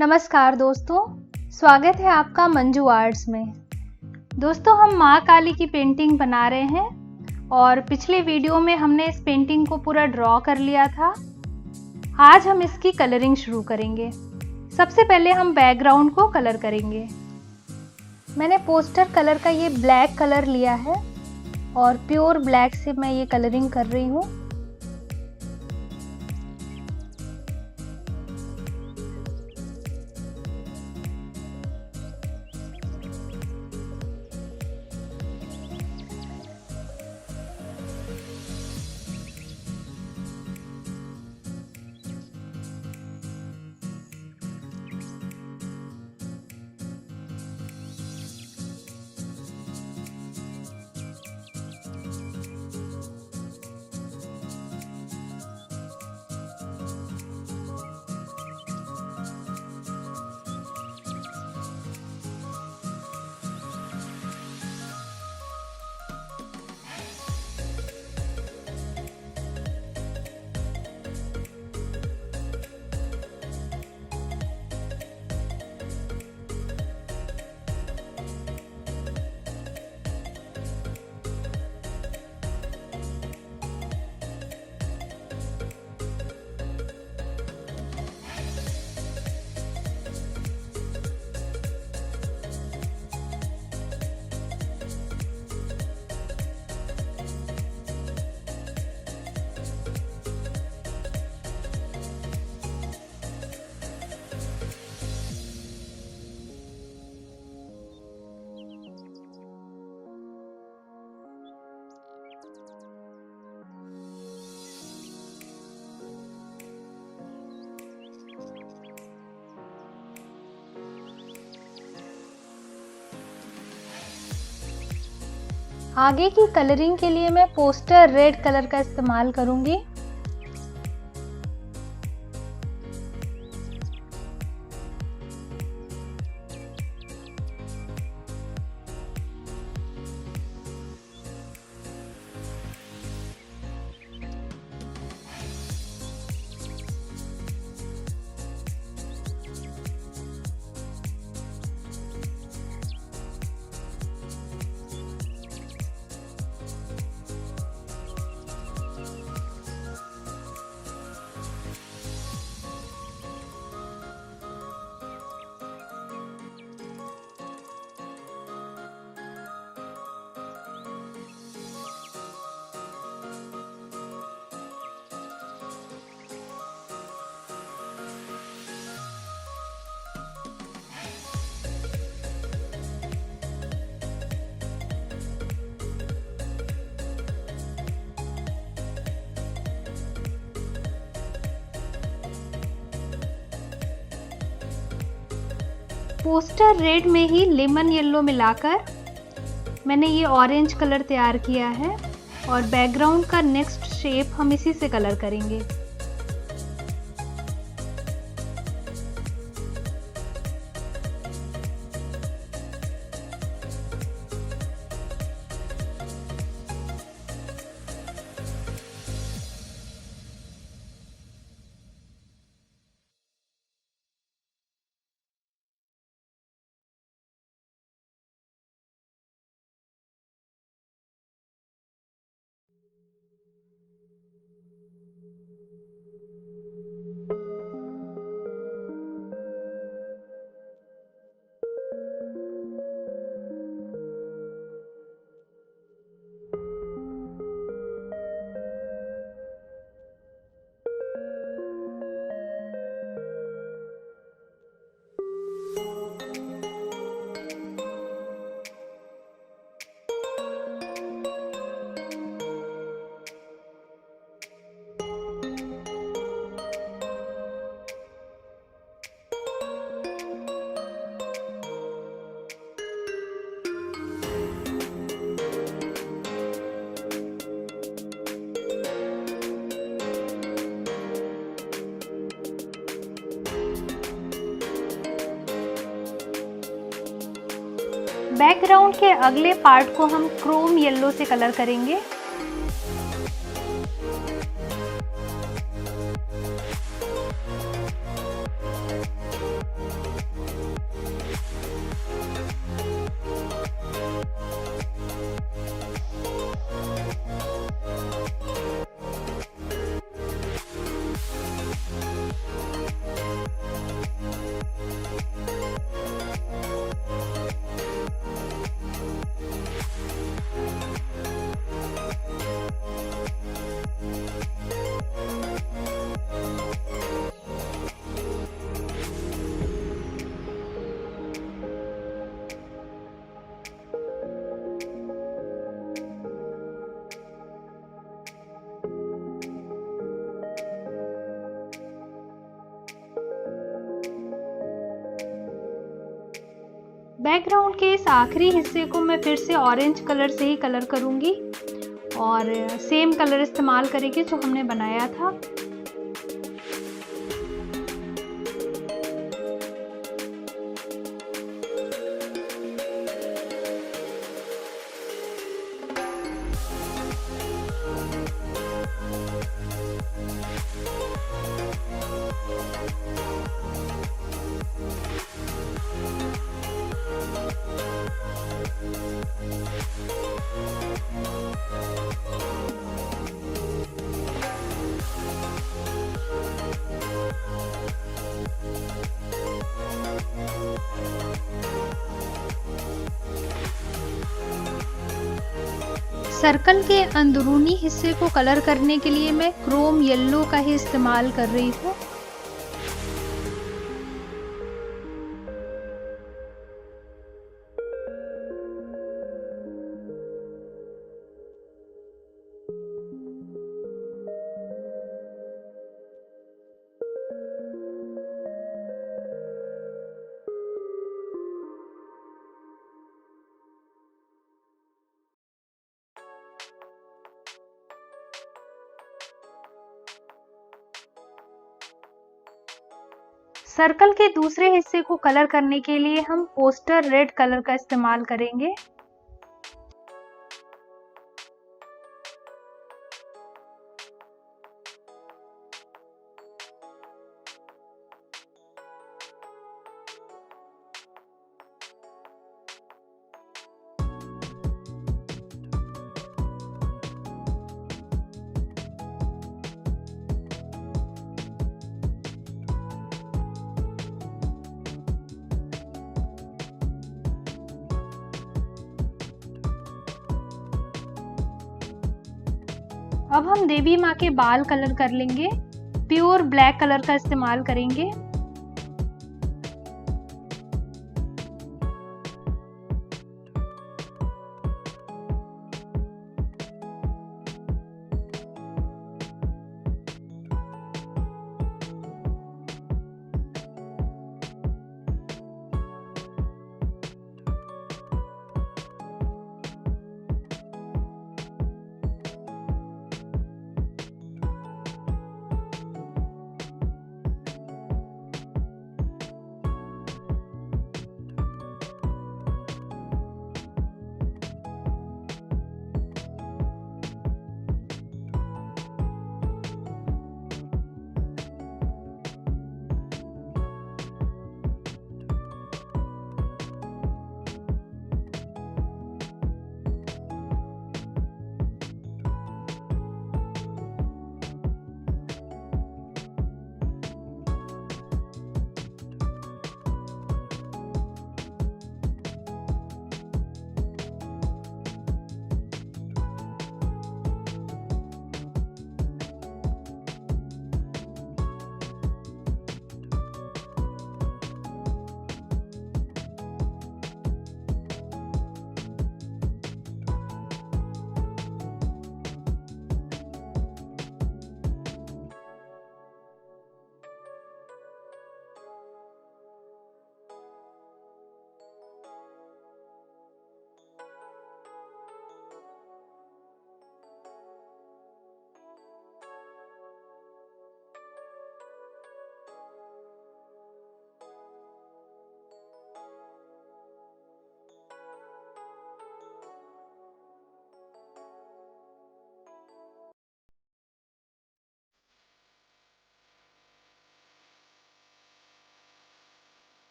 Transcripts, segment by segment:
नमस्कार दोस्तों, स्वागत है आपका मंजू आर्ट्स में। दोस्तों, हम माँ काली की पेंटिंग बना रहे हैं और पिछले वीडियो में हमने इस पेंटिंग को पूरा ड्रॉ कर लिया था। आज हम इसकी कलरिंग शुरू करेंगे। सबसे पहले हम बैकग्राउंड को कलर करेंगे। मैंने पोस्टर कलर का ये ब्लैक कलर लिया है और प्योर ब्लैक से मैं ये कलरिंग कर रही हूँ। आगे की कलरिंग के लिए मैं पोस्टर रेड कलर का इस्तेमाल करूंगी। पोस्टर रेड में ही लेमन येलो मिलाकर मैंने ये ऑरेंज कलर तैयार किया है और बैकग्राउंड का नेक्स्ट शेप हम इसी से कलर करेंगे। बैकग्राउंड के अगले पार्ट को हम क्रोम येलो से कलर करेंगे। बैकग्राउंड के इस आखिरी हिस्से को मैं फिर से ऑरेंज कलर से ही कलर करूँगी और सेम कलर इस्तेमाल करेंगे जो हमने बनाया था। सर्कल के अंदरूनी हिस्से को कलर करने के लिए मैं क्रोम येलो का ही इस्तेमाल कर रही हूँ। सर्कल के दूसरे हिस्से को कलर करने के लिए हम पोस्टर रेड कलर का इस्तेमाल करेंगे। अब हम देवी माँ के बाल कलर कर लेंगे। प्योर ब्लैक कलर का इस्तेमाल करेंगे।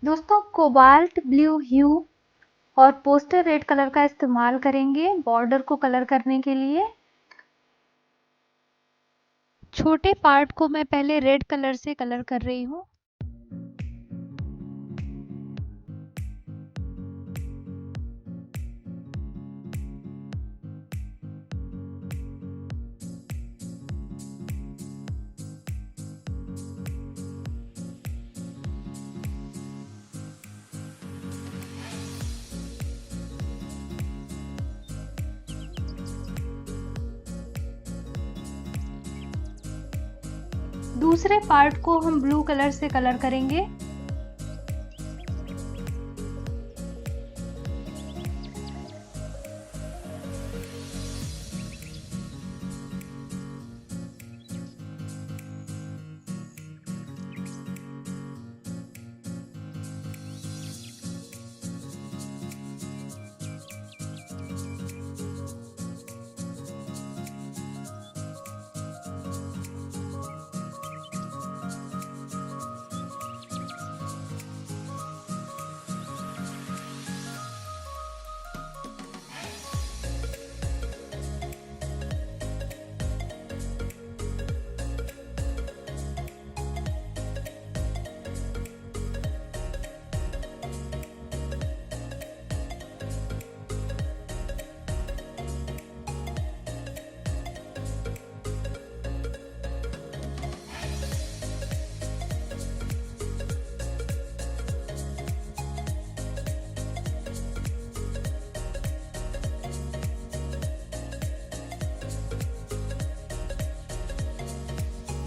दोस्तों कोबाल्ट ब्लू ह्यू और पोस्टर रेड कलर का इस्तेमाल करेंगे बॉर्डर को कलर करने के लिए। छोटे पार्ट को मैं पहले रेड कलर से कलर कर रही हूँ। दूसरे पार्ट को हम ब्लू कलर से कलर करेंगे।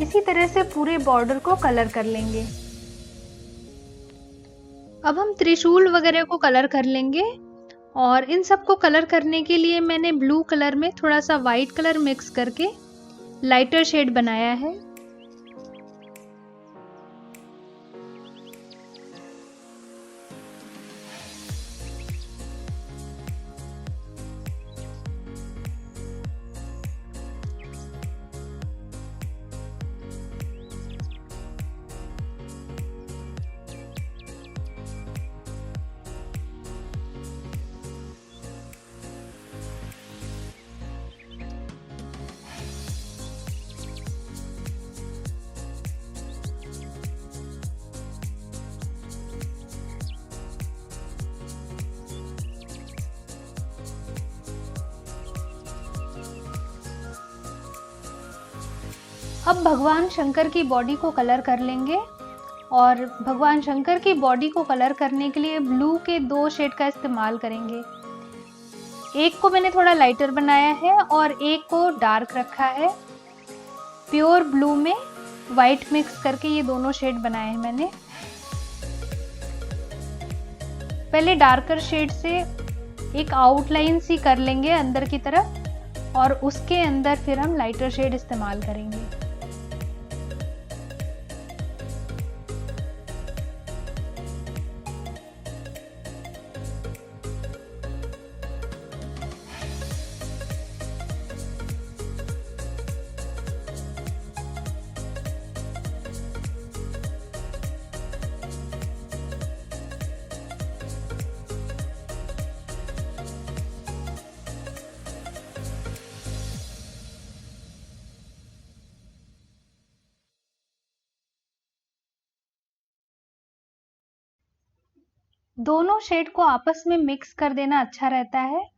इसी तरह से पूरे बॉर्डर को कलर कर लेंगे। अब हम त्रिशूल वगैरह को कलर कर लेंगे और इन सब को कलर करने के लिए मैंने ब्लू कलर में थोड़ा सा वाइट कलर मिक्स करके लाइटर शेड बनाया है। अब भगवान शंकर की बॉडी को कलर कर लेंगे और भगवान शंकर की बॉडी को कलर करने के लिए ब्लू के 2 शेड का इस्तेमाल करेंगे। एक को मैंने थोड़ा लाइटर बनाया है और एक को डार्क रखा है। प्योर ब्लू में वाइट मिक्स करके ये दोनों शेड बनाए हैं मैंने। पहले डार्कर शेड से एक आउटलाइन सी कर लेंगे अंदर की तरफ और उसके अंदर फिर हम लाइटर शेड इस्तेमाल करेंगे। दोनों शेड को आपस में मिक्स कर देना अच्छा रहता है।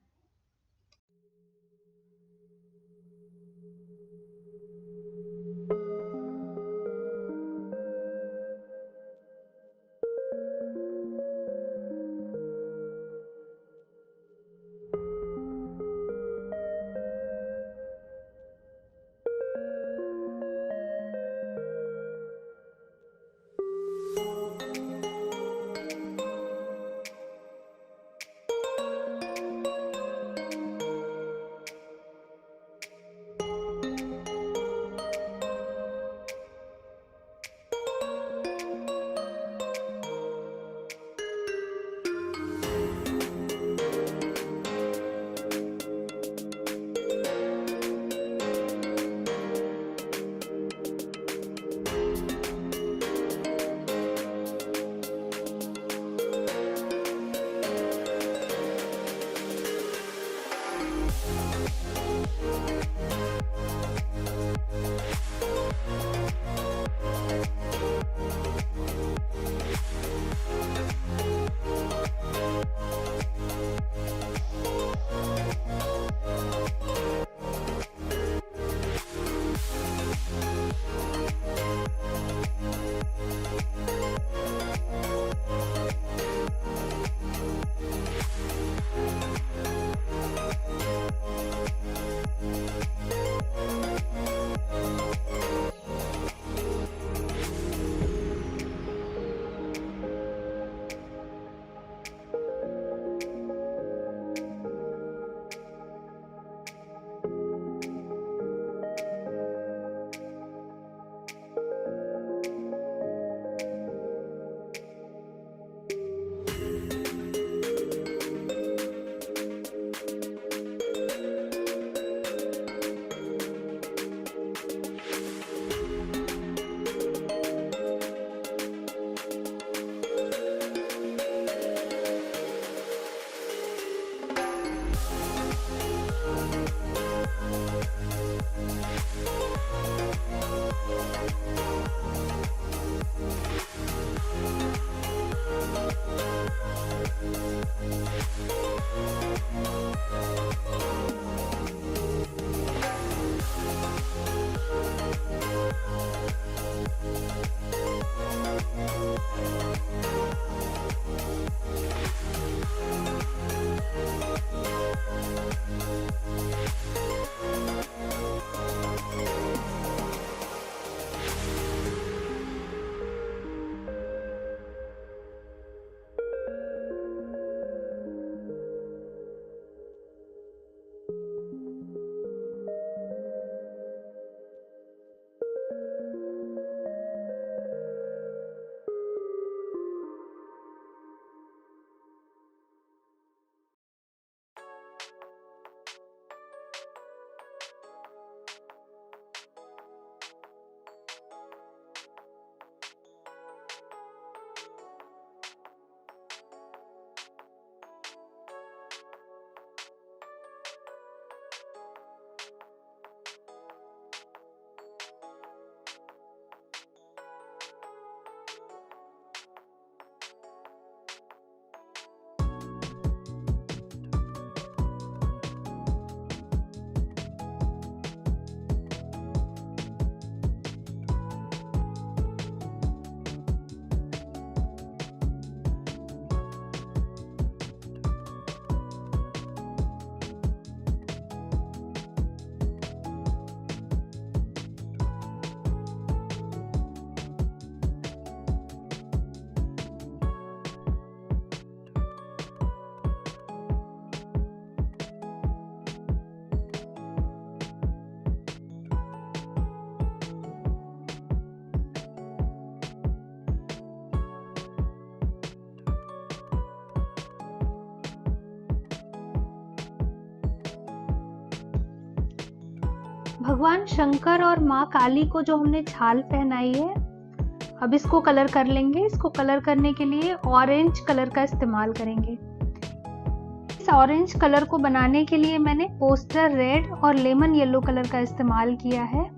भगवान शंकर और माँ काली को जो हमने छाल पहनाई है, अब इसको कलर कर लेंगे। इसको कलर करने के लिए ऑरेंज कलर का इस्तेमाल करेंगे। इस ऑरेंज कलर को बनाने के लिए मैंने पोस्टर रेड और लेमन येलो कलर का इस्तेमाल किया है।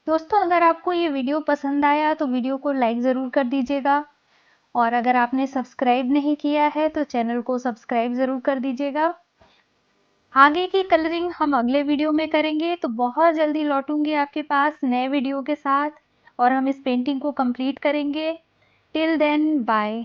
दोस्तों, अगर आपको ये वीडियो पसंद आया तो वीडियो को लाइक ज़रूर कर दीजिएगा, और अगर आपने सब्सक्राइब नहीं किया है तो चैनल को सब्सक्राइब ज़रूर कर दीजिएगा। आगे की कलरिंग हम अगले वीडियो में करेंगे, तो बहुत जल्दी लौटूंगी आपके पास नए वीडियो के साथ और हम इस पेंटिंग को कंप्लीट करेंगे। Till then bye.